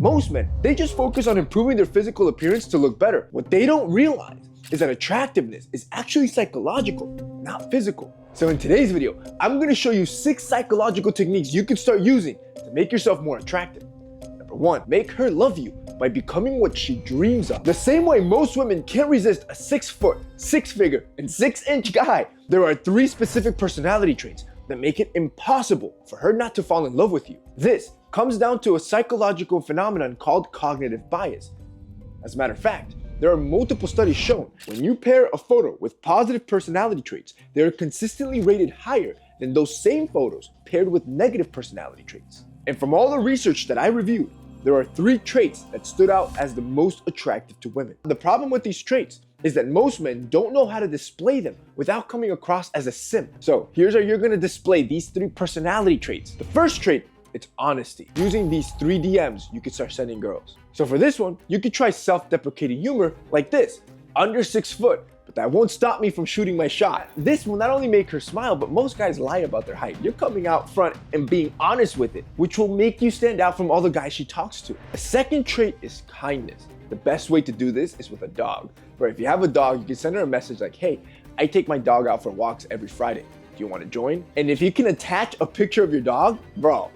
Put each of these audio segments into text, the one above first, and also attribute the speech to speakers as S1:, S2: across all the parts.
S1: Most men, they just focus on improving their physical appearance to look better. What they don't realize is that attractiveness is actually psychological, not physical. So in today's video, I'm gonna show you 6 psychological techniques you can start using to make yourself more attractive. Number 1, make her love you by becoming what she dreams of. The same way most women can't resist a 6-foot, 6-figure, and 6-inch guy, there are 3 specific personality traits that make it impossible for her not to fall in love with you. This comes down to a psychological phenomenon called cognitive bias. As a matter of fact, there are multiple studies shown when you pair a photo with positive personality traits, they are consistently rated higher than those same photos paired with negative personality traits. And from all the research that I reviewed, there are 3 traits that stood out as the most attractive to women. The problem with these traits is that most men don't know how to display them without coming across as a simp. So here's how you're gonna display these 3 personality traits. The first trait, it's honesty. Using these 3 DMs, you can start sending girls. So for this one, you could try self-deprecating humor like this, under 6 foot, but that won't stop me from shooting my shot. This will not only make her smile, but most guys lie about their height. You're coming out front and being honest with it, which will make you stand out from all the guys she talks to. A second trait is kindness. The best way to do this is with a dog. Or if you have a dog, you can send her a message like, hey, I take my dog out for walks every Friday. Do you want to join? And if you can attach a picture of your dog, bro,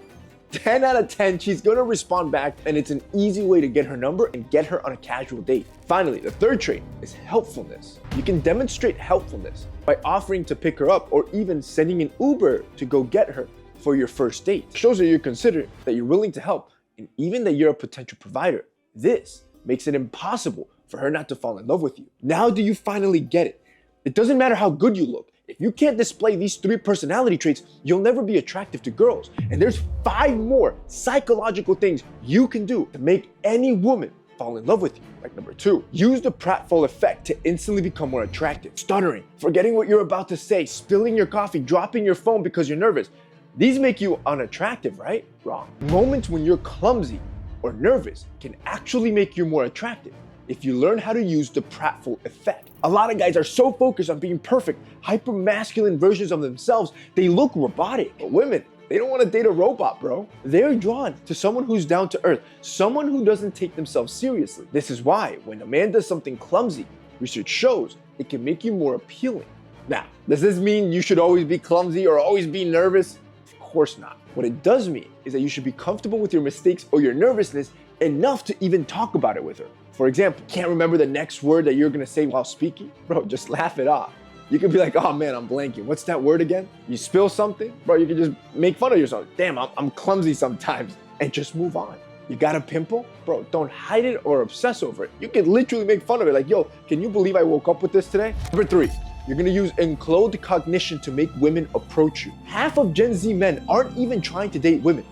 S1: 10 out of 10, she's gonna respond back, and it's an easy way to get her number and get her on a casual date. Finally, the third trait is helpfulness. You can demonstrate helpfulness by offering to pick her up or even sending an Uber to go get her for your first date. It shows that you're considerate, that you're willing to help, and even that you're a potential provider. This makes it impossible for her not to fall in love with you. Now do you finally get it? It doesn't matter how good you look. If you can't display these 3 personality traits, you'll never be attractive to girls. And there's 5 more psychological things you can do to make any woman fall in love with you. Like number 2, use the pratfall effect to instantly become more attractive. Stuttering, forgetting what you're about to say, spilling your coffee, dropping your phone because you're nervous. These make you unattractive, right? Wrong. Moments when you're clumsy or nervous can actually make you more attractive if you learn how to use the pratfall effect. A lot of guys are so focused on being perfect, hyper-masculine versions of themselves, they look robotic. But women, they don't want to date a robot, bro. They're drawn to someone who's down to earth, someone who doesn't take themselves seriously. This is why when a man does something clumsy, research shows it can make you more appealing. Now, does this mean you should always be clumsy or always be nervous? Of course not. What it does mean is that you should be comfortable with your mistakes or your nervousness enough to even talk about it with her. For example, can't remember the next word that you're gonna say while speaking? Bro, just laugh it off. You could be like, oh man, I'm blanking. What's that word again? You spill something? Bro, you can just make fun of yourself. Damn, I'm clumsy sometimes, and just move on. You got a pimple? Bro, don't hide it or obsess over it. You can literally make fun of it. Like, yo, can you believe I woke up with this today? Number 3, you're gonna use enclothed cognition to make women approach you. Half of Gen Z men aren't even trying to date women.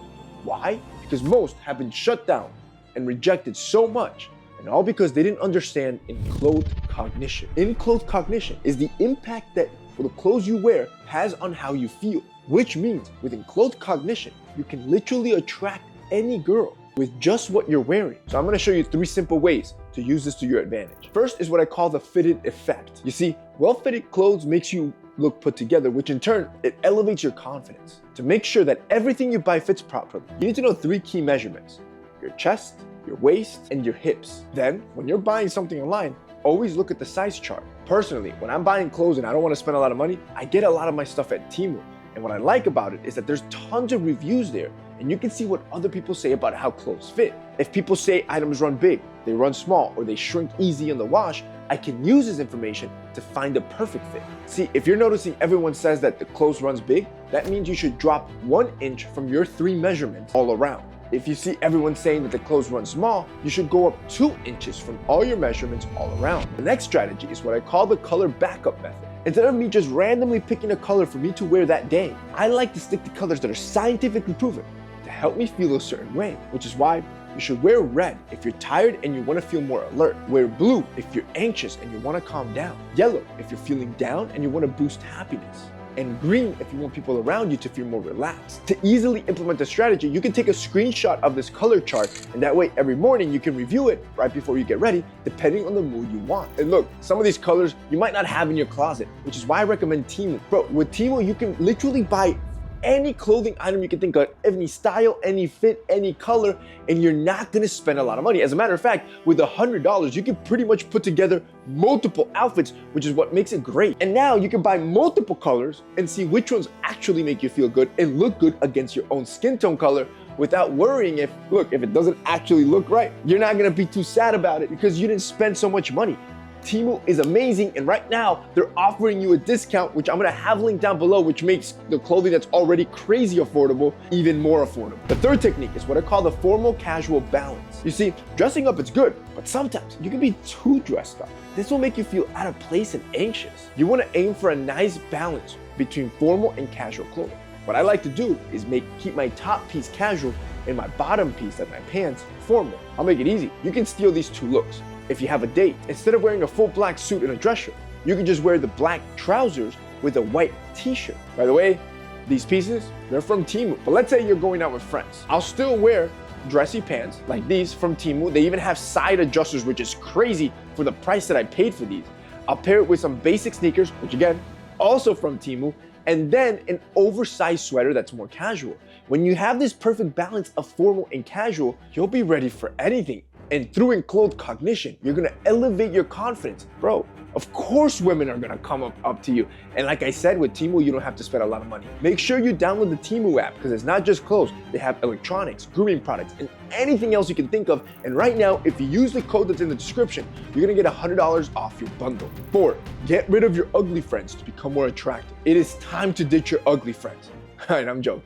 S1: Why? Because most have been shut down and rejected so much, and all because they didn't understand enclothed cognition. Enclothed cognition is the impact that the clothes you wear has on how you feel, which means with enclothed cognition, you can literally attract any girl with just what you're wearing. So I'm gonna show you 3 simple ways to use this to your advantage. First is what I call the fitted effect. You see, well-fitted clothes makes you look put together, which in turn, it elevates your confidence. To make sure that everything you buy fits properly, you need to know 3 key measurements: your chest, your waist, and your hips. Then, when you're buying something online, always look at the size chart. Personally, when I'm buying clothes and I don't want to spend a lot of money, I get a lot of my stuff at TEMU. And what I like about it is that there's tons of reviews there, and you can see what other people say about how clothes fit. If people say items run big, they run small, or they shrink easy in the wash, I can use this information to find the perfect fit. See, if you're noticing everyone says that the clothes runs big, that means you should drop 1 inch from your 3 measurements all around. If you see everyone saying that the clothes run small, you should go up 2 inches from all your measurements all around. The next strategy is what I call the color backup method. Instead of me just randomly picking a color for me to wear that day, I like to stick to colors that are scientifically proven to help me feel a certain way, which is why you should wear red if you're tired and you want to feel more alert. Wear blue if you're anxious and you want to calm down. Yellow if you're feeling down and you want to boost happiness. And green if you want people around you to feel more relaxed. To easily implement the strategy, you can take a screenshot of this color chart, and that way every morning you can review it right before you get ready, depending on the mood you want. And look, some of these colors you might not have in your closet, which is why I recommend TEMU. Bro, with TEMU, you can literally buy any clothing item you can think of, any style, any fit, any color, and you're not gonna spend a lot of money. As a matter of fact, with $100, you can pretty much put together multiple outfits, which is what makes it great. And now you can buy multiple colors and see which ones actually make you feel good and look good against your own skin tone color without worrying if it doesn't actually look right. You're not gonna be too sad about it because you didn't spend so much money. TEMU is amazing, and right now they're offering you a discount, which I'm gonna have linked down below, which makes the clothing that's already crazy affordable even more affordable. The third technique is what I call the formal casual balance. You see, dressing up is good, but sometimes you can be too dressed up. This will make you feel out of place and anxious. You wanna aim for a nice balance between formal and casual clothing. What I like to do is keep my top piece casual and my bottom piece, like my pants, formal. I'll make it easy. You can steal these two looks. If you have a date, instead of wearing a full black suit and a dress shirt, you can just wear the black trousers with a white t-shirt. By the way, these pieces, they're from TEMU. But let's say you're going out with friends. I'll still wear dressy pants like these from TEMU. They even have side adjusters, which is crazy for the price that I paid for these. I'll pair it with some basic sneakers, which again, also from TEMU, and then an oversized sweater that's more casual. When you have this perfect balance of formal and casual, you'll be ready for anything. And through Enclothed cognition, you're gonna elevate your confidence. Bro, of course women are gonna come up to you. And like I said, with TEMU, you don't have to spend a lot of money. Make sure you download the TEMU app because it's not just clothes. They have electronics, grooming products, and anything else you can think of. And right now, if you use the code that's in the description, you're gonna get $100 off your bundle. 4, get rid of your ugly friends to become more attractive. It is time to ditch your ugly friends. All right, I'm joking,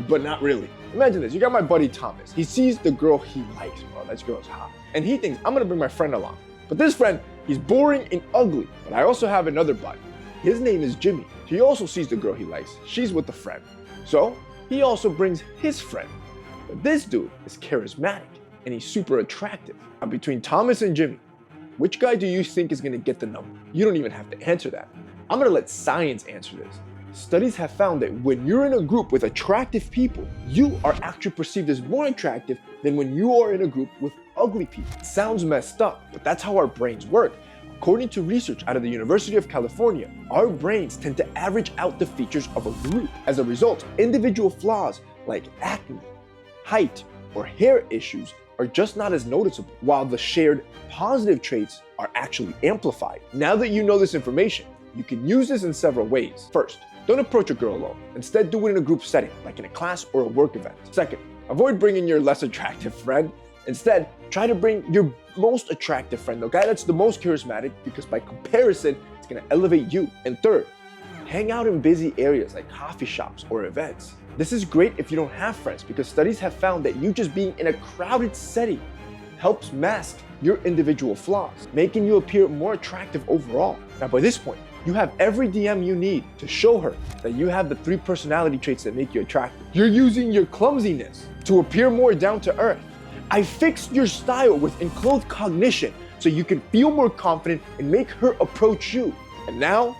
S1: but not really. Imagine this, you got my buddy Thomas. He sees the girl he likes, bro, that girl's hot. And he thinks, I'm gonna bring my friend along. But this friend, he's boring and ugly. But I also have another buddy. His name is Jimmy. He also sees the girl he likes. She's with a friend. So he also brings his friend. But this dude is charismatic and he's super attractive. Now between Thomas and Jimmy, which guy do you think is gonna get the number? You don't even have to answer that. I'm gonna let science answer this. Studies have found that when you're in a group with attractive people, you are actually perceived as more attractive than when you are in a group with ugly people. It sounds messed up, but that's how our brains work. According to research out of the University of California, our brains tend to average out the features of a group. As a result, individual flaws like acne, height, or hair issues are just not as noticeable, while the shared positive traits are actually amplified. Now that you know this information, you can use this in several ways. First, don't approach a girl alone. Instead, do it in a group setting, like in a class or a work event. Second, avoid bringing your less attractive friend. Instead, try to bring your most attractive friend, the guy that's the most charismatic, because by comparison, it's gonna elevate you. And third, hang out in busy areas like coffee shops or events. This is great if you don't have friends, because studies have found that you just being in a crowded setting helps mask your individual flaws, making you appear more attractive overall. Now, by this point, you have every DM you need to show her that you have the 3 personality traits that make you attractive. You're using your clumsiness to appear more down to earth. I fixed your style with Enclothed cognition so you can feel more confident and make her approach you. And now,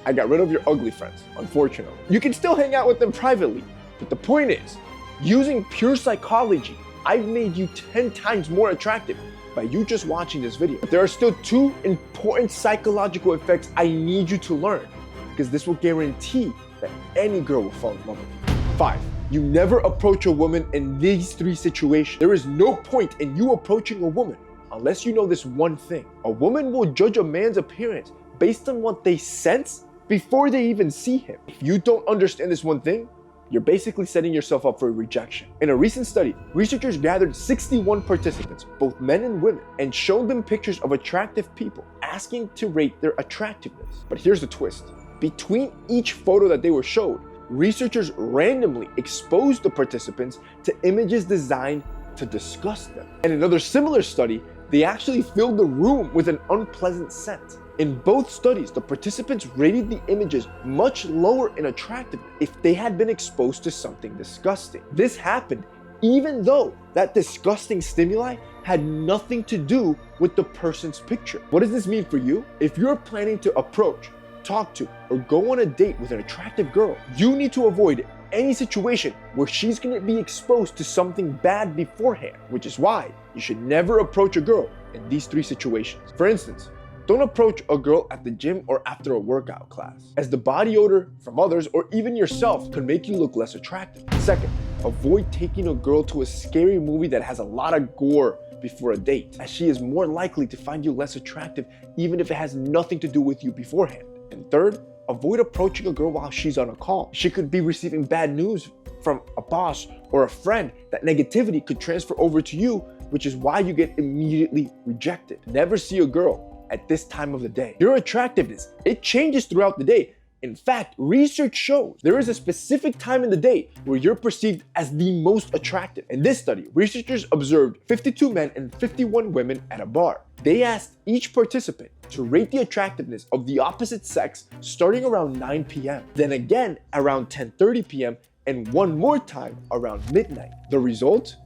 S1: I got rid of your ugly friends, unfortunately. You can still hang out with them privately, but the point is, using pure psychology, I've made you 10 times more attractive by you just watching this video. But there are still 2 important psychological effects I need you to learn, because this will guarantee that any girl will fall in love with you. 5, you never approach a woman in these 3 situations. There is no point in you approaching a woman unless you know this one thing. A woman will judge a man's appearance based on what they sense before they even see him. If you don't understand this one thing, you're basically setting yourself up for rejection. In a recent study, researchers gathered 61 participants, both men and women, and showed them pictures of attractive people, asking to rate their attractiveness. But here's the twist. Between each photo that they were showed, researchers randomly exposed the participants to images designed to disgust them. In another similar study, they actually filled the room with an unpleasant scent. In both studies, the participants rated the images much lower in attractiveness if they had been exposed to something disgusting. This happened even though that disgusting stimuli had nothing to do with the person's picture. What does this mean for you? If you're planning to approach, talk to, or go on a date with an attractive girl, you need to avoid any situation where she's going to be exposed to something bad beforehand, which is why you should never approach a girl in these 3 situations. For instance, Don't approach a girl at the gym or after a workout class, as the body odor from others or even yourself could make you look less attractive. Second, avoid taking a girl to a scary movie that has a lot of gore before a date, as she is more likely to find you less attractive even if it has nothing to do with you beforehand. And third, avoid approaching a girl while she's on a call. She could be receiving bad news from a boss or a friend. That negativity could transfer over to you, which is why you get immediately rejected. Never see a girl at this time of the day. Your attractiveness, it changes throughout the day. In fact, research shows there is a specific time in the day where you're perceived as the most attractive. In this study, researchers observed 52 men and 51 women at a bar. They asked each participant to rate the attractiveness of the opposite sex starting around 9 p.m., then again around 10:30 p.m., and one more time around midnight. The result?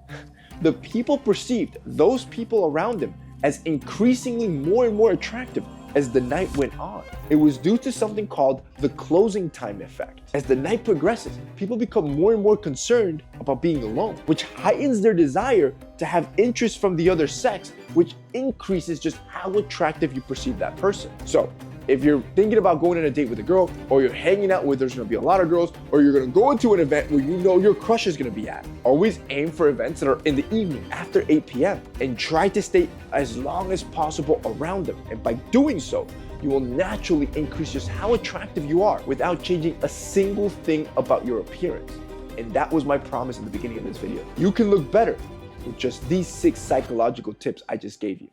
S1: The people perceived those people around them as increasingly more and more attractive as the night went on. It was due to something called the closing time effect. As the night progresses, people become more and more concerned about being alone, which heightens their desire to have interest from the other sex, which increases just how attractive you perceive that person. So, if you're thinking about going on a date with a girl, or you're hanging out where there's gonna be a lot of girls, or you're gonna go into an event where you know your crush is gonna be at, always aim for events that are in the evening after 8 p.m. and try to stay as long as possible around them. And by doing so, you will naturally increase just how attractive you are without changing a single thing about your appearance. And that was my promise in the beginning of this video. You can look better with just these 6 psychological tips I just gave you.